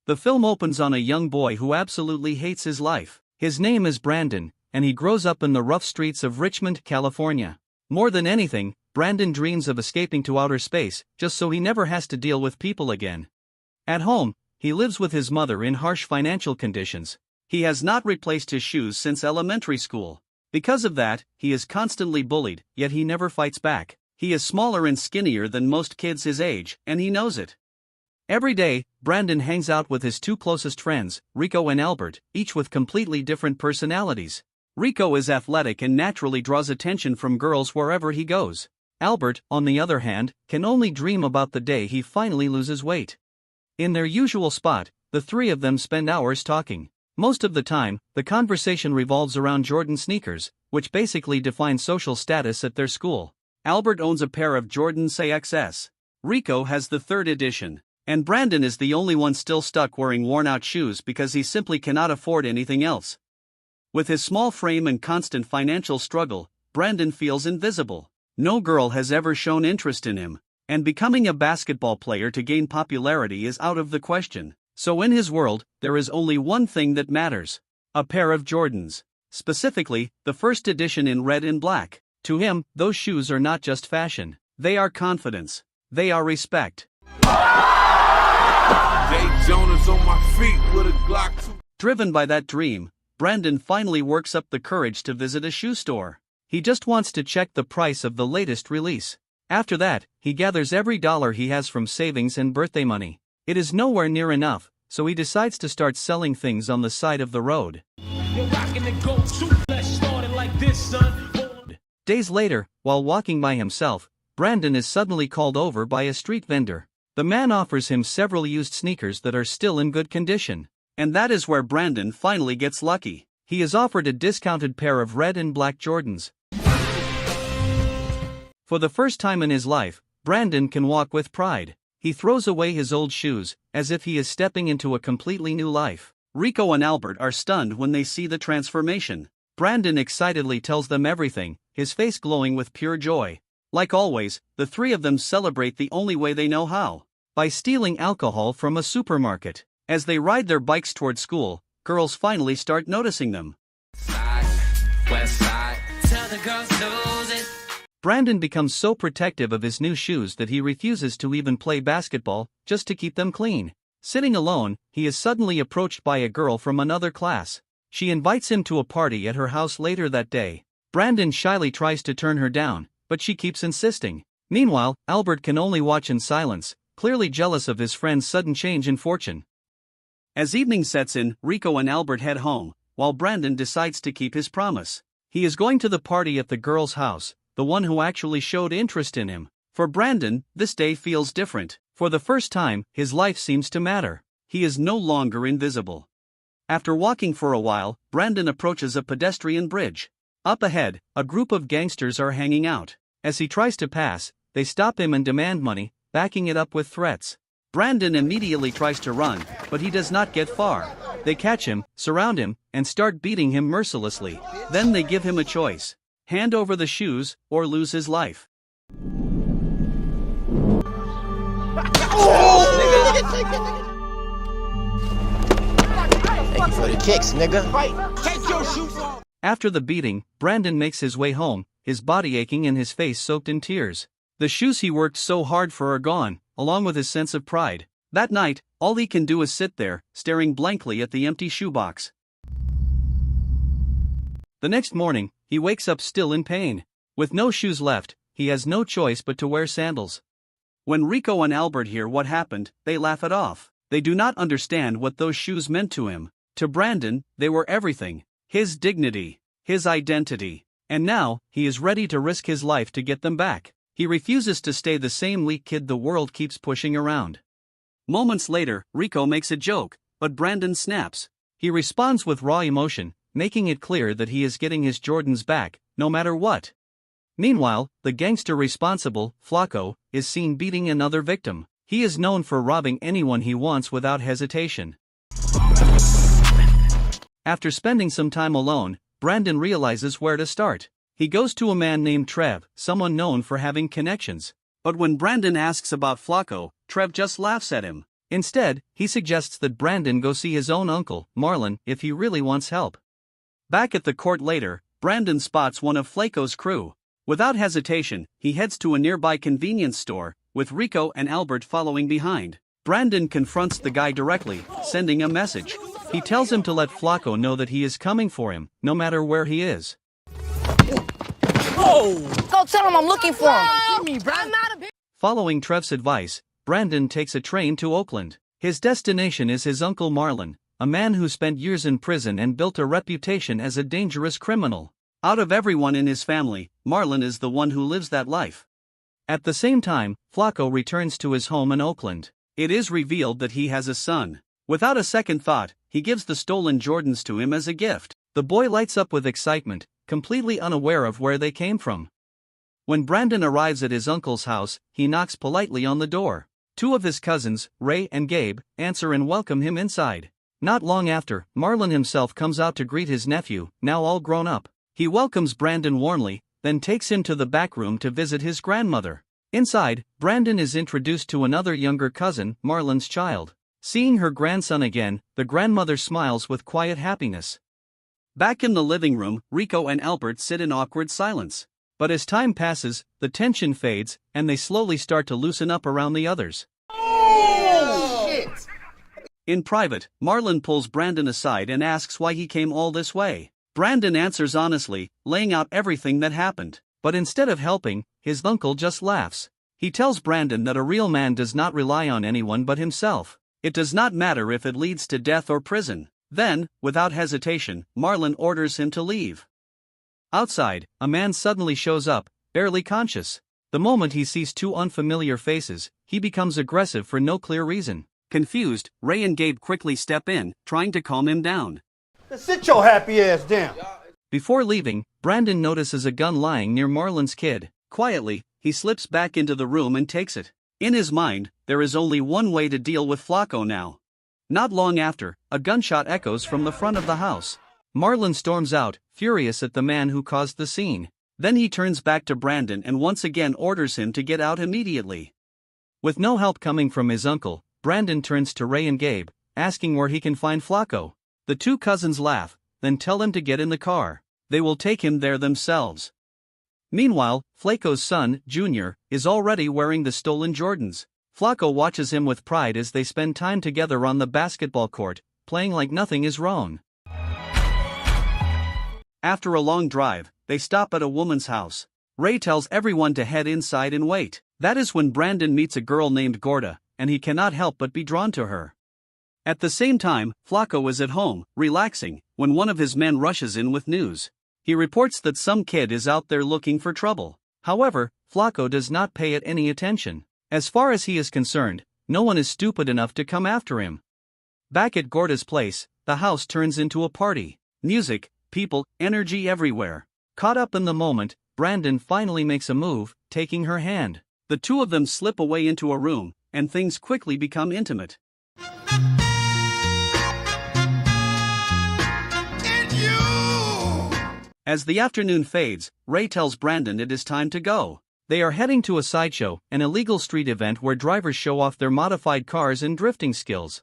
The film opens on a young boy who absolutely hates his life. His name is Brandon, and he grows up in the rough streets of Richmond, California. More than anything, Brandon dreams of escaping to outer space, just so he never has to deal with people again. At home, he lives with his mother in harsh financial conditions. He has not replaced his shoes since elementary school. Because of that, he is constantly bullied, yet he never fights back. He is smaller and skinnier than most kids his age, and he knows it. Every day, Brandon hangs out with his two closest friends, Rico and Albert, each with completely different personalities. Rico is athletic and naturally draws attention from girls wherever he goes. Albert, on the other hand, can only dream about the day he finally loses weight. In their usual spot, the three of them spend hours talking. Most of the time, the conversation revolves around Jordan sneakers, which basically define social status at their school. Albert owns a pair of Jordan XS. Rico has the third edition. And Brandon is the only one still stuck wearing worn-out shoes because he simply cannot afford anything else. With his small frame and constant financial struggle, Brandon feels invisible. No girl has ever shown interest in him, and becoming a basketball player to gain popularity is out of the question. So in his world, there is only one thing that matters: a pair of Jordans. Specifically, the first edition in red and black. To him, those shoes are not just fashion. They are confidence. They are respect. On my feet with a Glock 2. Driven by that dream, Brandon finally works up the courage to visit a shoe store. He just wants to check the price of the latest release. After that, he gathers every dollar he has from savings and birthday money. It is nowhere near enough, so he decides to start selling things on the side of the road. Days later, while walking by himself, Brandon is suddenly called over by a street vendor. The man offers him several used sneakers that are still in good condition. And that is where Brandon finally gets lucky. He is offered a discounted pair of red and black Jordans. For the first time in his life, Brandon can walk with pride. He throws away his old shoes, as if he is stepping into a completely new life. Rico and Albert are stunned when they see the transformation. Brandon excitedly tells them everything, his face glowing with pure joy. Like always, the three of them celebrate the only way they know how: by stealing alcohol from a supermarket. As they ride their bikes toward school, girls finally start noticing them. West side. Tell the girls knows it. Brandon becomes so protective of his new shoes that he refuses to even play basketball, just to keep them clean. Sitting alone, he is suddenly approached by a girl from another class. She invites him to a party at her house later that day. Brandon shyly tries to turn her down, but she keeps insisting. Meanwhile, Albert can only watch in silence, clearly jealous of his friend's sudden change in fortune. As evening sets in, Rico and Albert head home, while Brandon decides to keep his promise. He is going to the party at the girl's house, the one who actually showed interest in him. For Brandon, this day feels different. For the first time, his life seems to matter. He is no longer invisible. After walking for a while, Brandon approaches a pedestrian bridge. Up ahead, a group of gangsters are hanging out. As he tries to pass, they stop him and demand money, backing it up with threats. Brandon immediately tries to run, but he does not get far. They catch him, surround him, and start beating him mercilessly. Then they give him a choice: hand over the shoes, or lose his life. Thank you for the kicks, nigga. Take your shoes off. After the beating, Brandon makes his way home, his body aching and his face soaked in tears. The shoes he worked so hard for are gone, along with his sense of pride. That night, all he can do is sit there, staring blankly at the empty shoebox. The next morning, he wakes up still in pain. With no shoes left, he has no choice but to wear sandals. When Rico and Albert hear what happened, they laugh it off. They do not understand what those shoes meant to him. To Brandon, they were everything: his dignity, his identity. And now, he is ready to risk his life to get them back. He refuses to stay the same weak kid the world keeps pushing around. Moments later, Rico makes a joke, but Brandon snaps. He responds with raw emotion, making it clear that he is getting his Jordans back, no matter what. Meanwhile, the gangster responsible, Flacco, is seen beating another victim. He is known for robbing anyone he wants without hesitation. After spending some time alone, Brandon realizes where to start. He goes to a man named Trev, someone known for having connections. But when Brandon asks about Flacco, Trev just laughs at him. Instead, he suggests that Brandon go see his own uncle, Marlon, if he really wants help. Back at the court later, Brandon spots one of Flaco's crew. Without hesitation, he heads to a nearby convenience store, with Rico and Albert following behind. Brandon confronts the guy directly, sending a message. He tells him to let Flaco know that he is coming for him, no matter where he is. Whoa! Go tell him I'm looking for him. I'm not a bitch. Following Trev's advice, Brandon takes a train to Oakland. His destination is his uncle Marlon, a man who spent years in prison and built a reputation as a dangerous criminal. Out of everyone in his family, Marlon is the one who lives that life. At the same time, Flaco returns to his home in Oakland. It is revealed that he has a son. Without a second thought, he gives the stolen Jordans to him as a gift. The boy lights up with excitement, completely unaware of where they came from. When Brandon arrives at his uncle's house, he knocks politely on the door. Two of his cousins, Ray and Gabe, answer and welcome him inside. Not long after, Marlon himself comes out to greet his nephew, now all grown up. He welcomes Brandon warmly, then takes him to the back room to visit his grandmother. Inside, Brandon is introduced to another younger cousin, Marlon's child. Seeing her grandson again, the grandmother smiles with quiet happiness. Back in the living room, Rico and Albert sit in awkward silence. But as time passes, the tension fades, and they slowly start to loosen up around the others. Oh, shit! In private, Marlon pulls Brandon aside and asks why he came all this way. Brandon answers honestly, laying out everything that happened. But instead of helping, his uncle just laughs. He tells Brandon that a real man does not rely on anyone but himself. It does not matter if it leads to death or prison. Then, without hesitation, Marlon orders him to leave. Outside, a man suddenly shows up, barely conscious. The moment he sees two unfamiliar faces, he becomes aggressive for no clear reason. Confused, Ray and Gabe quickly step in, trying to calm him down. Sit your happy ass down. Before leaving, Brandon notices a gun lying near Marlon's kid. Quietly, he slips back into the room and takes it. In his mind, there is only one way to deal with Flaco now. Not long after, a gunshot echoes from the front of the house. Marlon storms out, furious at the man who caused the scene. Then he turns back to Brandon and once again orders him to get out immediately. With no help coming from his uncle, Brandon turns to Ray and Gabe, asking where he can find Flaco. The two cousins laugh, then tell him to get in the car. They will take him there themselves. Meanwhile, Flaco's son, Junior, is already wearing the stolen Jordans. Flaco watches him with pride as they spend time together on the basketball court, playing like nothing is wrong. After a long drive, they stop at a woman's house. Ray tells everyone to head inside and wait. That is when Brandon meets a girl named Gorda, and he cannot help but be drawn to her. At the same time, Flaco is at home, relaxing, when one of his men rushes in with news. He reports that some kid is out there looking for trouble. However, Flaco does not pay it any attention. As far as he is concerned, no one is stupid enough to come after him. Back at Gorda's place, the house turns into a party. Music, people, energy everywhere. Caught up in the moment, Brandon finally makes a move, taking her hand. The two of them slip away into a room, and things quickly become intimate. As the afternoon fades, Ray tells Brandon it is time to go. They are heading to a sideshow, an illegal street event where drivers show off their modified cars and drifting skills.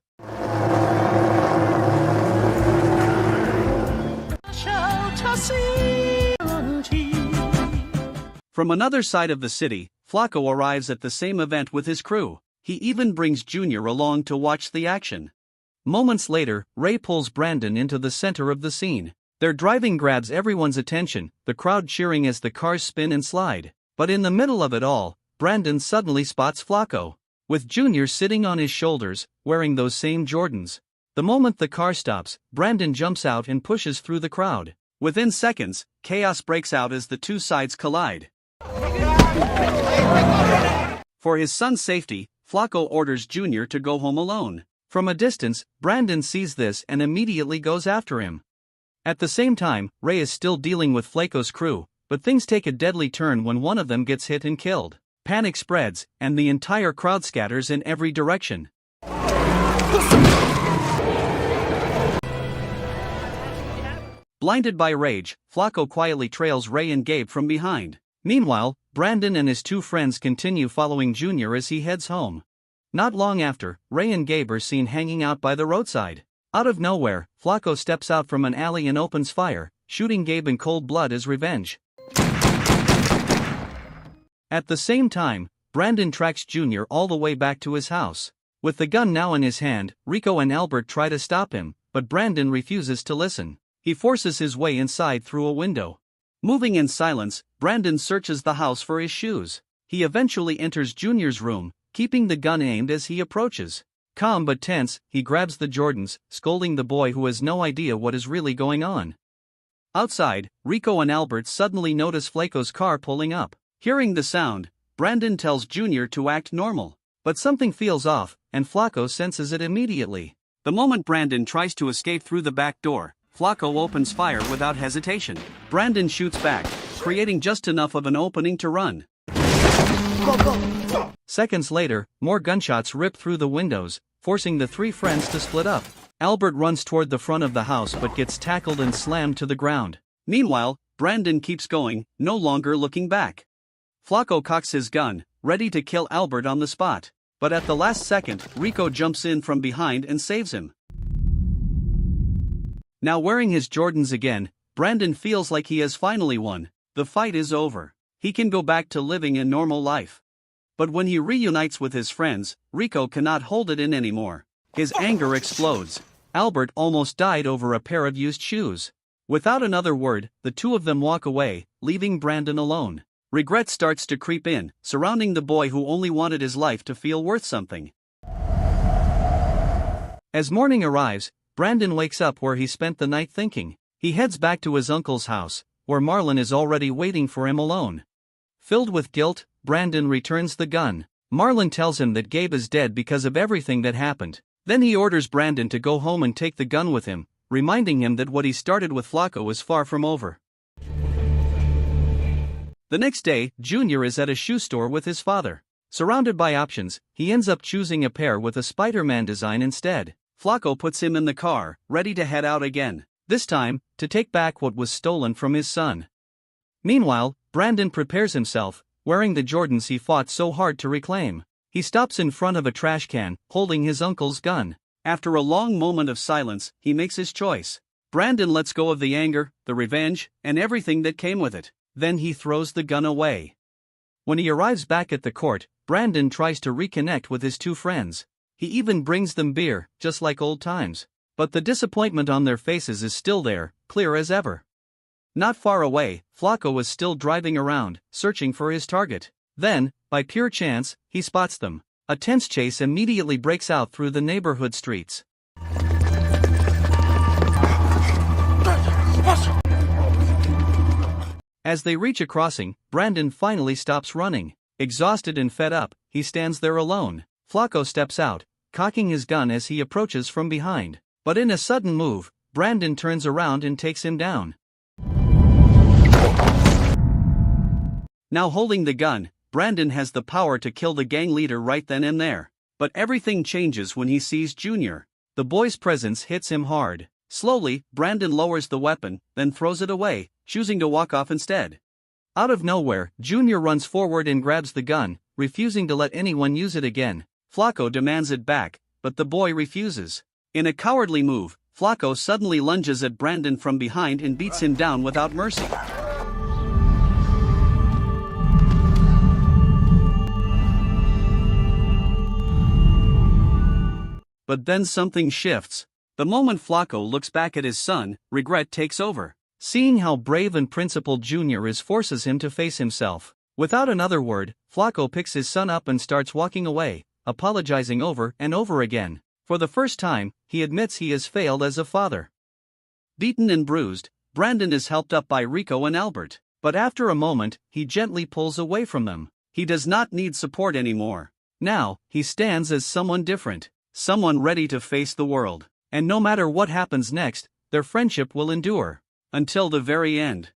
From another side of the city, Flaco arrives at the same event with his crew. He even brings Junior along to watch the action. Moments later, Ray pulls Brandon into the center of the scene. Their driving grabs everyone's attention, the crowd cheering as the cars spin and slide. But in the middle of it all, Brandon suddenly spots Flaco, with Junior sitting on his shoulders, wearing those same Jordans. The moment the car stops, Brandon jumps out and pushes through the crowd. Within seconds, chaos breaks out as the two sides collide. For his son's safety, Flaco orders Junior to go home alone. From a distance, Brandon sees this and immediately goes after him. At the same time, Ray is still dealing with Flaco's crew, but things take a deadly turn when one of them gets hit and killed. Panic spreads, and the entire crowd scatters in every direction. Blinded by rage, Flaco quietly trails Ray and Gabe from behind. Meanwhile, Brandon and his two friends continue following Junior as he heads home. Not long after, Ray and Gabe are seen hanging out by the roadside. Out of nowhere, Flacco steps out from an alley and opens fire, shooting Gabe in cold blood as revenge. At the same time, Brandon tracks Junior all the way back to his house. With the gun now in his hand, Rico and Albert try to stop him, but Brandon refuses to listen. He forces his way inside through a window. Moving in silence, Brandon searches the house for his shoes. He eventually enters Junior's room, keeping the gun aimed as he approaches. Calm but tense, he grabs the Jordans, scolding the boy who has no idea what is really going on. Outside, Rico and Albert suddenly notice Flacco's car pulling up. Hearing the sound, Brandon tells Junior to act normal. But something feels off, and Flacco senses it immediately. The moment Brandon tries to escape through the back door, Flacco opens fire without hesitation. Brandon shoots back, creating just enough of an opening to run. Go, go. Seconds later, more gunshots rip through the windows, forcing the three friends to split up. Albert runs toward the front of the house but gets tackled and slammed to the ground. Meanwhile, Brandon keeps going, no longer looking back. Flacco cocks his gun, ready to kill Albert on the spot. But at the last second, Rico jumps in from behind and saves him. Now wearing his Jordans again, Brandon feels like he has finally won. The fight is over. He can go back to living a normal life. But when he reunites with his friends, Rico cannot hold it in anymore. His anger explodes. Albert almost died over a pair of used shoes. Without another word, the two of them walk away, leaving Brandon alone. Regret starts to creep in, surrounding the boy who only wanted his life to feel worth something. As morning arrives, Brandon wakes up where he spent the night thinking. He heads back to his uncle's house, where Marlon is already waiting for him alone. Filled with guilt, Brandon returns the gun. Marlon tells him that Gabe is dead because of everything that happened. Then he orders Brandon to go home and take the gun with him, reminding him that what he started with Flacco is far from over. The next day, Junior is at a shoe store with his father. Surrounded by options, he ends up choosing a pair with a Spider-Man design instead. Flacco puts him in the car, ready to head out again. This time, to take back what was stolen from his son. Meanwhile, Brandon prepares himself, wearing the Jordans he fought so hard to reclaim. He stops in front of a trash can, holding his uncle's gun. After a long moment of silence, he makes his choice. Brandon lets go of the anger, the revenge, and everything that came with it. Then he throws the gun away. When he arrives back at the court, Brandon tries to reconnect with his two friends. He even brings them beer, just like old times. But the disappointment on their faces is still there, clear as ever. Not far away, Flacco is still driving around, searching for his target. Then, by pure chance, he spots them. A tense chase immediately breaks out through the neighborhood streets. As they reach a crossing, Brandon finally stops running. Exhausted and fed up, he stands there alone. Flacco steps out, cocking his gun as he approaches from behind. But in a sudden move, Brandon turns around and takes him down. Now holding the gun, Brandon has the power to kill the gang leader right then and there. But everything changes when he sees Junior. The boy's presence hits him hard. Slowly, Brandon lowers the weapon, then throws it away, choosing to walk off instead. Out of nowhere, Junior runs forward and grabs the gun, refusing to let anyone use it again. Flacco demands it back, but the boy refuses. In a cowardly move, Flacco suddenly lunges at Brandon from behind and beats him down without mercy. But then something shifts. The moment Flacco looks back at his son, regret takes over. Seeing how brave and principled Junior is forces him to face himself. Without another word, Flacco picks his son up and starts walking away, apologizing over and over again. For the first time, he admits he has failed as a father. Beaten and bruised, Brandon is helped up by Rico and Albert. But after a moment, he gently pulls away from them. He does not need support anymore. Now, he stands as someone different. Someone ready to face the world. And no matter what happens next, their friendship will endure. Until the very end.